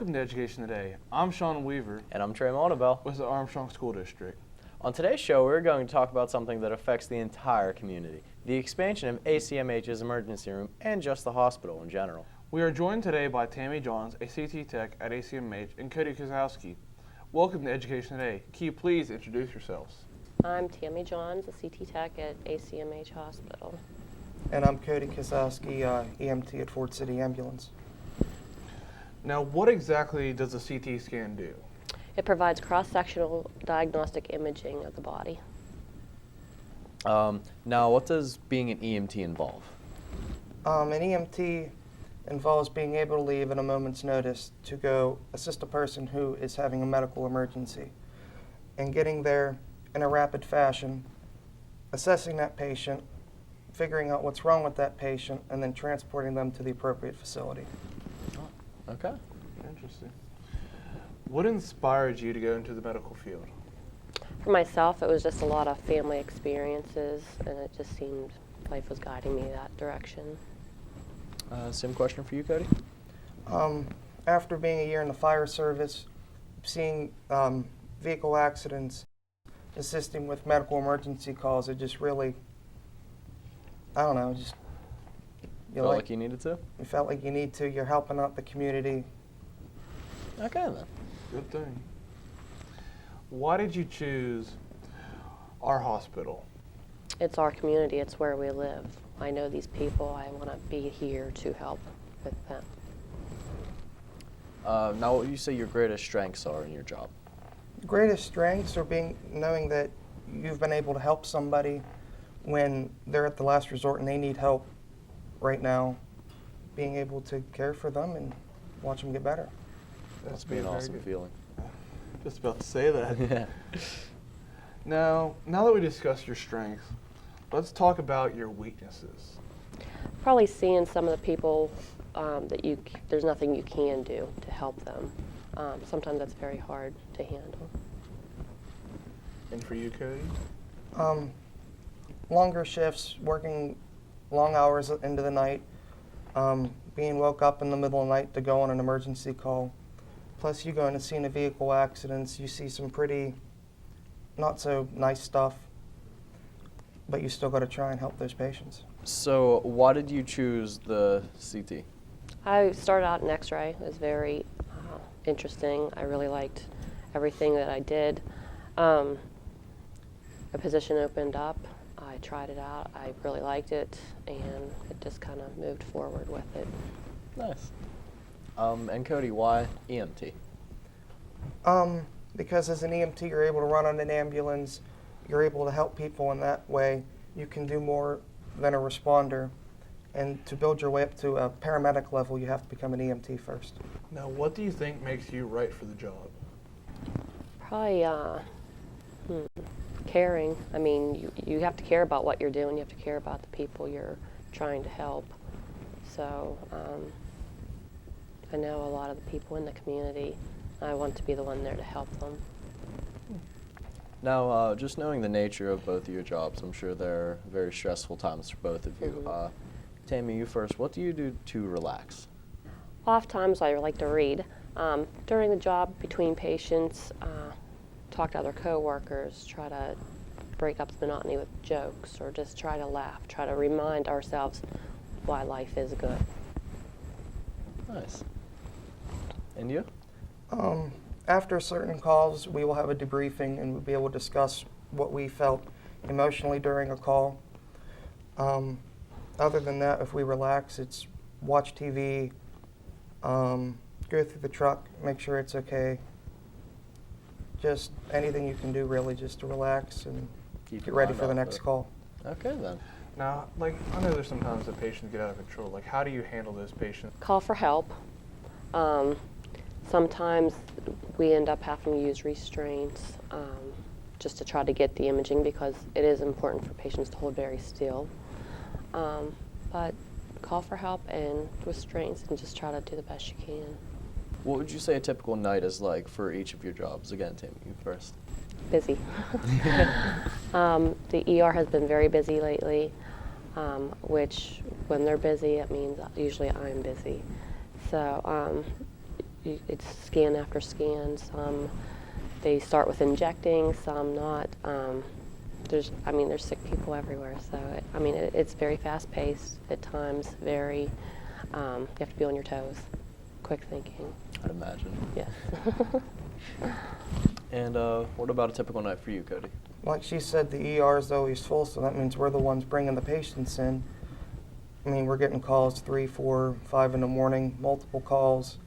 Welcome to Education Today. I'm Sean Weaver. And I'm Trey Maldabell. With the Armstrong School District. On today's show, we're going to talk about something that affects the entire community, the expansion of ACMH's emergency room and just the hospital in general. We are joined today by Tammy Johns, a CT tech at ACMH, and Cody Kozowski. Welcome to Education Today. Can you please introduce yourselves? I'm Tammy Johns, a CT tech at ACMH Hospital. And I'm Cody Kozowski, EMT at Ford City Ambulance. Now, what exactly does a CT scan do? It provides cross-sectional diagnostic imaging of the body. Now, what does being an EMT involve? An EMT involves being able to leave at a moment's notice to go assist a person who is having a medical emergency and getting there in a rapid fashion, assessing that patient, figuring out what's wrong with that patient, and then transporting them to the appropriate facility. Okay. Interesting. What inspired you to go into the medical field? For myself, it was just a lot of family experiences, and it just seemed life was guiding me that direction. Same question for you, Cody? After being a year in the fire service, seeing vehicle accidents, assisting with medical emergency calls, it just really, I don't know, just You felt like you needed to? You felt like you need to. You're helping out the community. Okay, then. Good thing. Why did you choose our hospital? It's our community. It's where we live. I know these people. I want to be here to help with them. Now, what would you say your greatest strengths are in your job? Greatest strengths are knowing that you've been able to help somebody when they're at the last resort and they need help right now, being able to care for them and watch them get better. Must be an awesome feeling. Just about to say that. Yeah. Now that we discussed your strengths, let's talk about your weaknesses. Probably seeing some of the people that there's nothing you can do to help them. Sometimes that's very hard to handle. And for you, Cody? Longer shifts, working long hours into the night, being woke up in the middle of the night to go on an emergency call. Plus you go into seeing a vehicle accidents, you see some pretty not so nice stuff, but you still got to try and help those patients. So why did you choose the CT? I started out in X-ray. It was very interesting. I really liked everything that I did. A position opened up. I tried it out. I really liked it, and it just kind of moved forward with it. Nice. And Cody, why EMT? Because as an EMT, you're able to run on an ambulance. You're able to help people in that way. You can do more than a responder. And to build your way up to a paramedic level, you have to become an EMT first. Now, what do you think makes you right for the job? Probably caring. I mean, you have to care about what you're doing. You have to care about the people you're trying to help. So I know a lot of the people in the community. I want to be the one there to help them. Now, just knowing the nature of both of your jobs, I'm sure there are very stressful times for both of you. Mm-hmm. Tammy, you first. What do you do to relax? Oftentimes I like to read. During the job, between patients, talk to other coworkers, try to break up the monotony with jokes, or just try to laugh, try to remind ourselves why life is good. Nice. And you? After certain calls, we will have a debriefing and we'll be able to discuss what we felt emotionally during a call. Other than that, if we relax, it's watch TV, go through the truck, make sure it's okay. Just anything you can do really just to relax and get ready for the next call. Okay, then. Now, I know there's sometimes that patients get out of control. How do you handle those patients? Call for help. Sometimes we end up having to use restraints just to try to get the imaging, because it is important for patients to hold very still. But call for help and restraints and just try to do the best you can. What would you say a typical night is like for each of your jobs? Again, Tammy, you first. Busy. The ER has been very busy lately, which when they're busy, it means usually I'm busy. So it's scan after scan. Some they start with injecting, some not. There's sick people everywhere. So it's very fast paced at times. Very, you have to be on your toes, quick thinking. I'd imagine. Yes. And what about a typical night for you, Cody? Like she said, the ER is always full, so that means we're the ones bringing the patients in. We're getting calls 3, 4, 5 in the morning, multiple calls.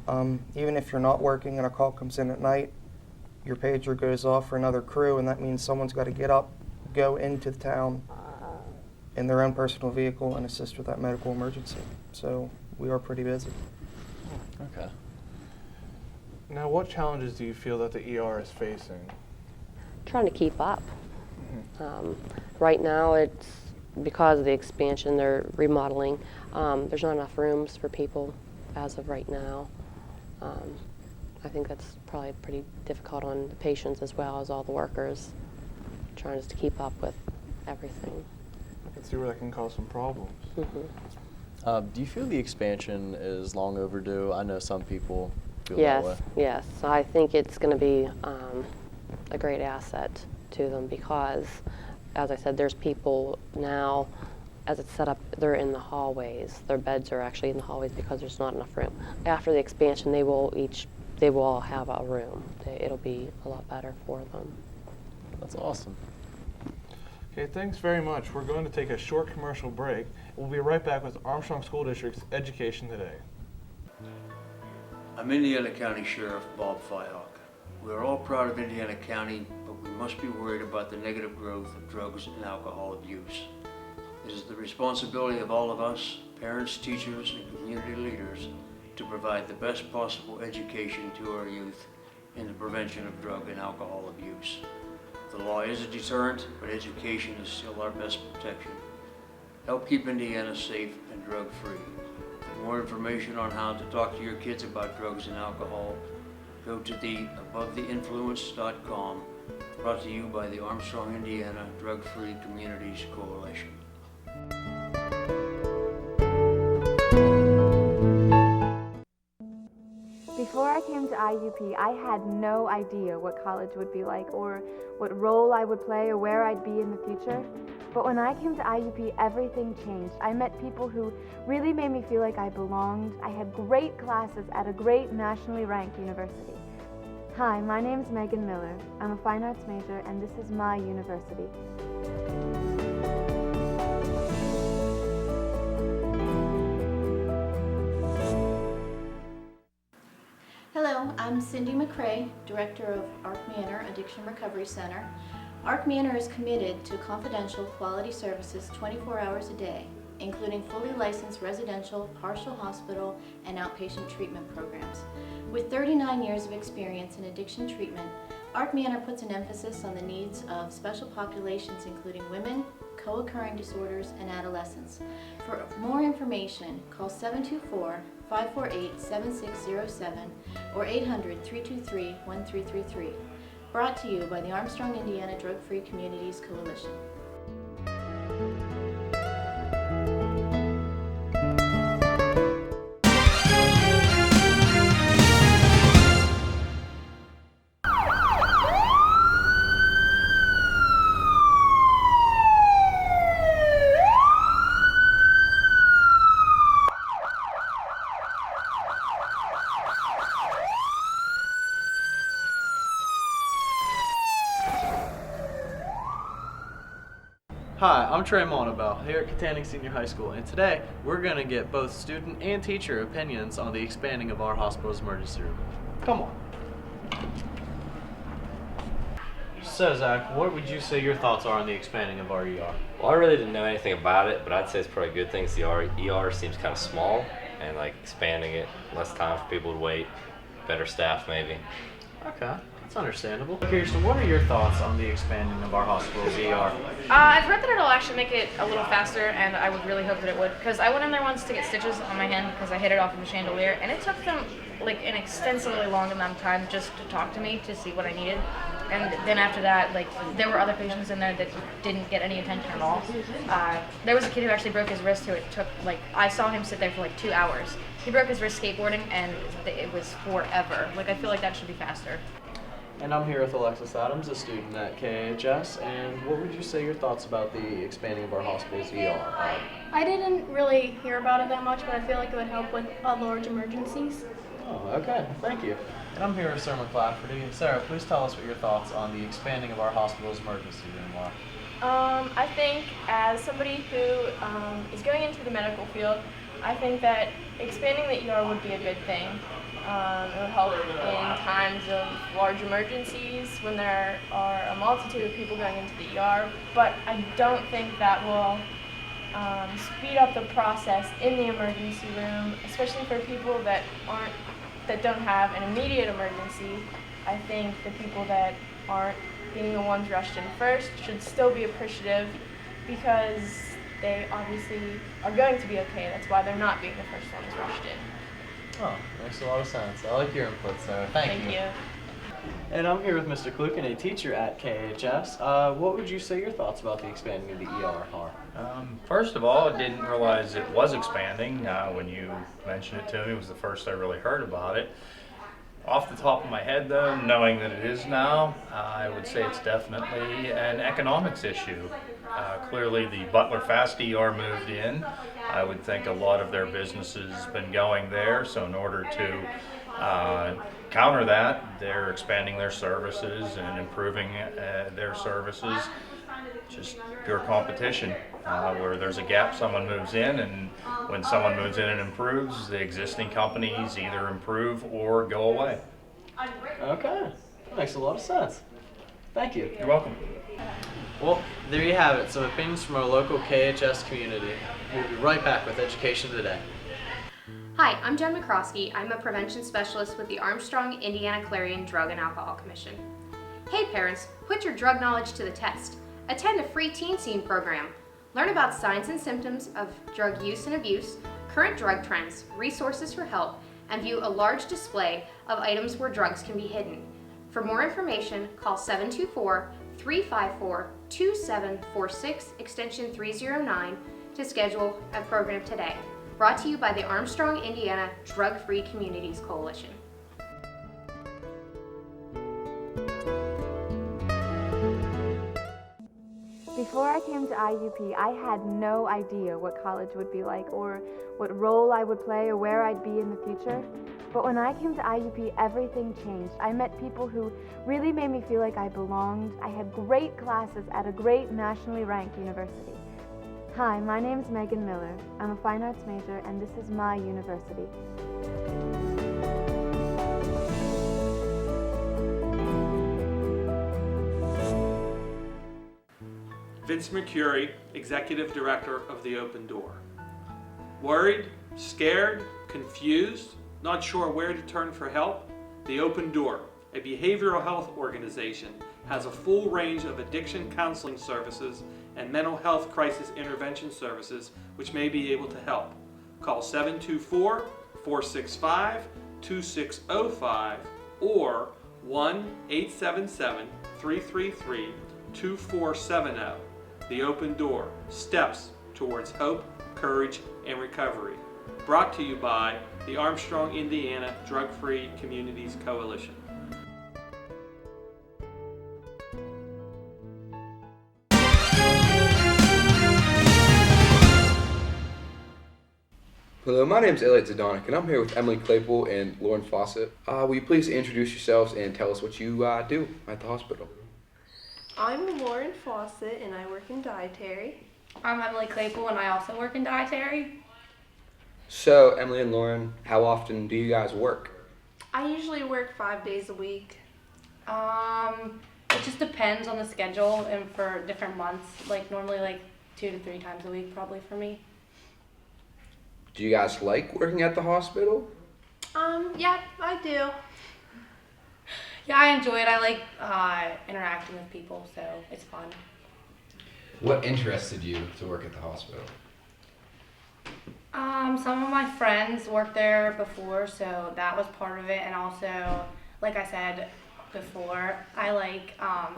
Even if you're not working and a call comes in at night, your pager goes off for another crew, and that means someone's got to get up, go into the town in their own personal vehicle and assist with that medical emergency. So we are pretty busy. Okay. Now, what challenges do you feel that the ER is facing? Trying to keep up. Right now, it's because of the expansion, they're remodeling. There's not enough rooms for people as of right now. I think that's probably pretty difficult on the patients as well as all the workers, trying to keep up with everything. I can see where that can cause some problems. Do you feel the expansion is long overdue? I know some people feel that way. Yes. I think it's going to be a great asset to them because, as I said, there's people now, as it's set up, they're in the hallways. Their beds are actually in the hallways because there's not enough room. After the expansion, they will all have a room. It'll be a lot better for them. That's awesome. Okay, thanks very much. We're going to take a short commercial break. We'll be right back with Armstrong School District's Education Today. I'm Indiana County Sheriff Bob Fyhawk. We are all proud of Indiana County, but we must be worried about the negative growth of drugs and alcohol abuse. It is the responsibility of all of us, parents, teachers, and community leaders, to provide the best possible education to our youth in the prevention of drug and alcohol abuse. The law is a deterrent, but education is still our best protection. Help keep Indiana safe and drug-free. For more information on how to talk to your kids about drugs and alcohol, go to the abovetheinfluence.com, brought to you by the Armstrong, Indiana Drug-Free Communities Coalition. Before I came to IUP, I had no idea what college would be like or what role I would play or where I'd be in the future. But when I came to IUP, everything changed. I met people who really made me feel like I belonged. I had great classes at a great nationally ranked university. Hi, my name's Megan Miller. I'm a fine arts major, and this is my university. Hello, I'm Cindy McCrae, Director of Arc Manor Addiction Recovery Center. Arc Manor is committed to confidential quality services 24 hours a day, including fully licensed residential, partial hospital, and outpatient treatment programs. With 39 years of experience in addiction treatment, Arc Manor puts an emphasis on the needs of special populations including women, co-occurring disorders, and adolescents. For more information, call 724-548-7607 or 800-323-1333. Brought to you by the Armstrong, Indiana Drug-Free Communities Coalition. Hi, I'm Trey Monabell here at Katanning Senior High School, and today we're going to get both student and teacher opinions on the expanding of our hospital's emergency room. Come on. So Zach, what would you say your thoughts are on the expanding of our ER? Well, I really didn't know anything about it, but I'd say it's probably good things. The ER seems kind of small, and like expanding it, less time for people to wait, better staff maybe. Okay, that's understandable. Kirsten, what are your thoughts on the expanding of our hospital's ER? I've read that it'll actually make it a little faster, and I would really hope that it would, because I went in there once to get stitches on my hand because I hit it off of the chandelier, and it took them like an extensively long amount of time just to talk to me to see what I needed. and then after that, like, there were other patients in there that didn't get any attention at all. There was a kid who actually broke his wrist who it took, like, I saw him sit there for like 2 hours. He broke his wrist skateboarding, and it was forever. Like, I feel like that should be faster. And I'm here with Alexis Adams, a student at KHS, and what would you say your thoughts about the expanding of our hospital's ER are? I didn't really hear about it that much, but I feel like it would help with large emergencies. Oh, okay, thank you. And I'm here with Sarah McClafferty. Sarah, please tell us what your thoughts on the expanding of our hospital's emergency room are. I think as somebody who is going into the medical field, I think that expanding the ER would be a good thing. It would help in times of large emergencies when there are a multitude of people going into the ER, but I don't think that will speed up the process in the emergency room, especially for people that don't have an immediate emergency. I think the people that aren't being the ones rushed in first should still be appreciative because they obviously are going to be okay. That's why they're not being the first ones rushed in. Oh, makes a lot of sense. I like your input, Sarah. Thank you. And I'm here with Mr. Kluken, a teacher at KHS. What would you say your thoughts about the expanding of the ER are? First of all, I didn't realize it was expanding. When you mentioned it to me, it was the first I really heard about it. Off the top of my head, though, knowing that it is now, I would say it's definitely an economics issue. Clearly, the Butler Fast ER moved in. I would think a lot of their businesses have been going there, so in order to counter that, they're expanding their services and improving their services. Just pure competition. Where there's a gap, someone moves in, and when someone moves in and improves, the existing companies either improve or go away. Okay, that makes a lot of sense. Thank you. You're welcome. Well, there you have it, some opinions from our local KHS community. We'll be right back with Education Today. Hi, I'm Jen McCroskey. I'm a prevention specialist with the Armstrong Indiana Clarion Drug and Alcohol Commission. Hey parents, put your drug knowledge to the test. Attend the free Teen Scene program. Learn about signs and symptoms of drug use and abuse, current drug trends, resources for help, and view a large display of items where drugs can be hidden. For more information, call 724-354-2746, extension 309 to schedule a program today. Brought to you by the Armstrong Indiana Drug-Free Communities Coalition. Before I came to IUP, I had no idea what college would be like or what role I would play or where I'd be in the future. But when I came to IUP, everything changed. I met people who really made me feel like I belonged. I had great classes at a great nationally ranked university. Hi, my name's Megan Miller. I'm a fine arts major, and this is my university. Vince Mercuri, Executive Director of the Open Door. Worried, scared, confused, not sure where to turn for help? The Open Door, a behavioral health organization, has a full range of addiction counseling services and mental health crisis intervention services which may be able to help. Call 724-465-2605 or 1-877-333-2470. The Open Door, steps towards hope, courage, and recovery. Brought to you by the Armstrong Indiana Drug-Free Communities Coalition. Hello, my name is Elliot Zdonik, and I'm here with Emily Claypool and Lauren Fawcett. Will you please introduce yourselves and tell us what you do at the hospital? I'm Lauren Fawcett, and I work in dietary. I'm Emily Claypool, and I also work in dietary. So, Emily and Lauren, how often do you guys work? I usually work 5 days a week. It just depends on the schedule and for different months. Like normally 2 to 3 times a week probably for me. Do you guys like working at the hospital? Yeah, I do. Yeah, I enjoy it. I like interacting with people, so it's fun. What interested you to work at the hospital? Some of my friends worked there before, so that was part of it. And also, like I said, before. I like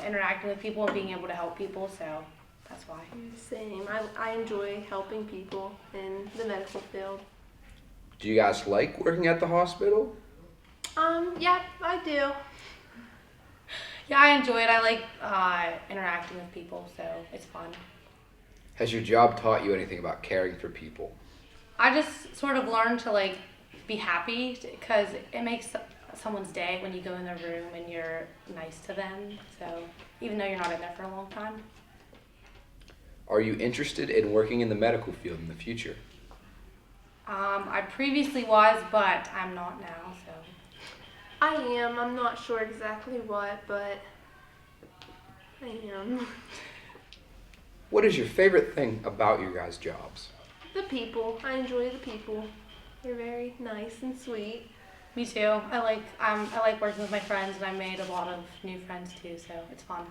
interacting with people and being able to help people, so that's why. Same. I enjoy helping people in the medical field. Do you guys like working at the hospital? Yeah, I do. Yeah, I enjoy it. I like interacting with people, so it's fun. Has your job taught you anything about caring for people? I just sort of learned to like be happy because it makes someone's day when you go in their room and you're nice to them. So even though you're not in there for a long time. Are you interested in working in the medical field in the future? I previously was, but I'm not now. So I am. I'm not sure exactly what, but I am. What is your favorite thing about your guys' jobs? The people. I enjoy the people. They're very nice and sweet. Me too. I like working with my friends, and I made a lot of new friends too, so it's fun.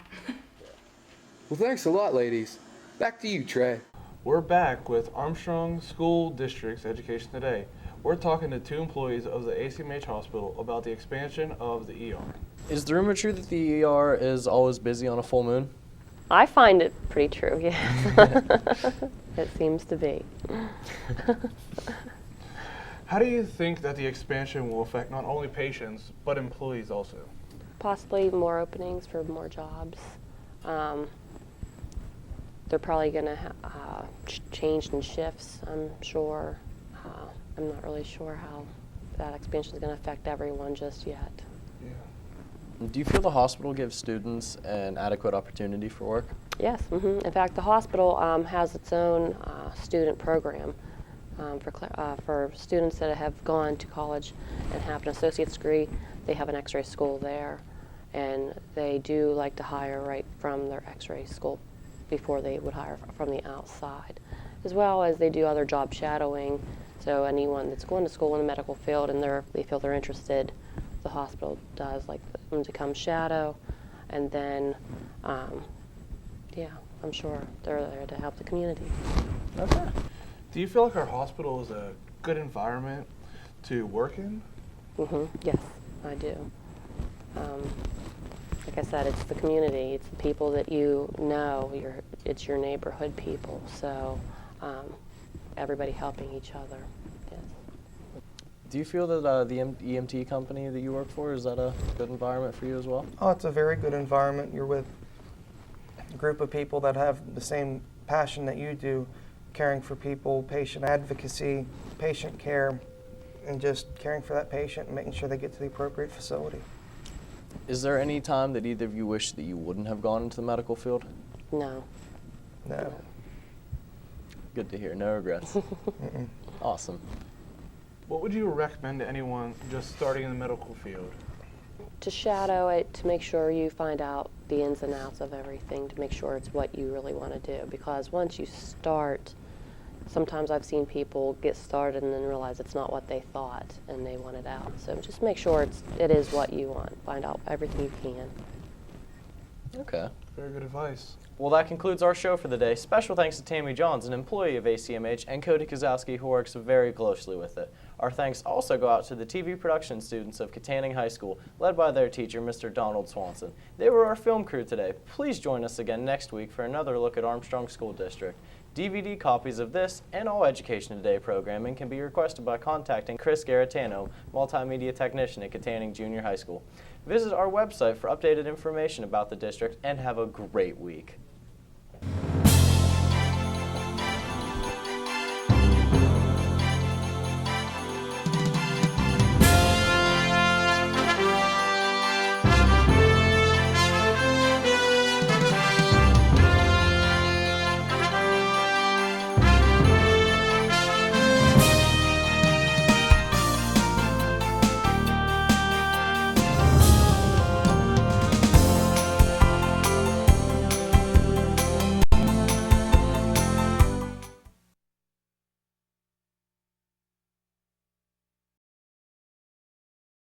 Well, thanks a lot, ladies. Back to you, Trey. We're back with Armstrong School District's Education Today. We're talking to two employees of the ACMH hospital about the expansion of the ER. Is the rumor true that the ER is always busy on a full moon? I find it pretty true, yes. It seems to be. How do you think that the expansion will affect not only patients, but employees also? Possibly more openings for more jobs. They're probably going to change in shifts, I'm sure. I'm not really sure how that expansion is going to affect everyone just yet. Yeah. Do you feel the hospital gives students an adequate opportunity for work? Yes. In fact, the hospital has its own student program for students that have gone to college and have an associate's degree. They have an X-ray school there, and they do like to hire right from their X-ray school before they would hire from the outside, as well as they do other job shadowing. So anyone that's going to school in the medical field and they feel they're interested, the hospital does like them to come shadow, and then yeah, I'm sure they're there to help the community. Okay. Do you feel like our hospital is a good environment to work in? Yes, I do. Like I said, it's the community. It's the people that you know. It's your neighborhood people. So everybody helping each other. Yes. Do you feel that the EMT company that you work for, is that a good environment for you as well? Oh, it's a very good environment. You're with a group of people that have the same passion that you do, caring for people, patient advocacy, patient care, and just caring for that patient and making sure they get to the appropriate facility. Is there any time that either of you wish that you wouldn't have gone into the medical field? No. No. Good to hear. No regrets. Awesome. What would you recommend to anyone just starting in the medical field? To shadow it, to make sure you find out the ins and outs of everything, to make sure it's what you really want to do. Because once you start, sometimes I've seen people get started and then realize it's not what they thought and they want it out. So just make sure it is what you want. Find out everything you can. Okay. Very good advice. Well, that concludes our show for the day. Special thanks to Tammy Johns, an employee of ACMH, and Cody Kozowski, who works very closely with it. Our thanks also go out to the TV production students of Katanning High School, led by their teacher, Mr. Donald Swanson. They were our film crew today. Please join us again next week for another look at Armstrong School District. DVD copies of this and all Education Today programming can be requested by contacting Chris Garatano, multimedia technician at Katanning Junior High School. Visit our website for updated information about the district and have a great week.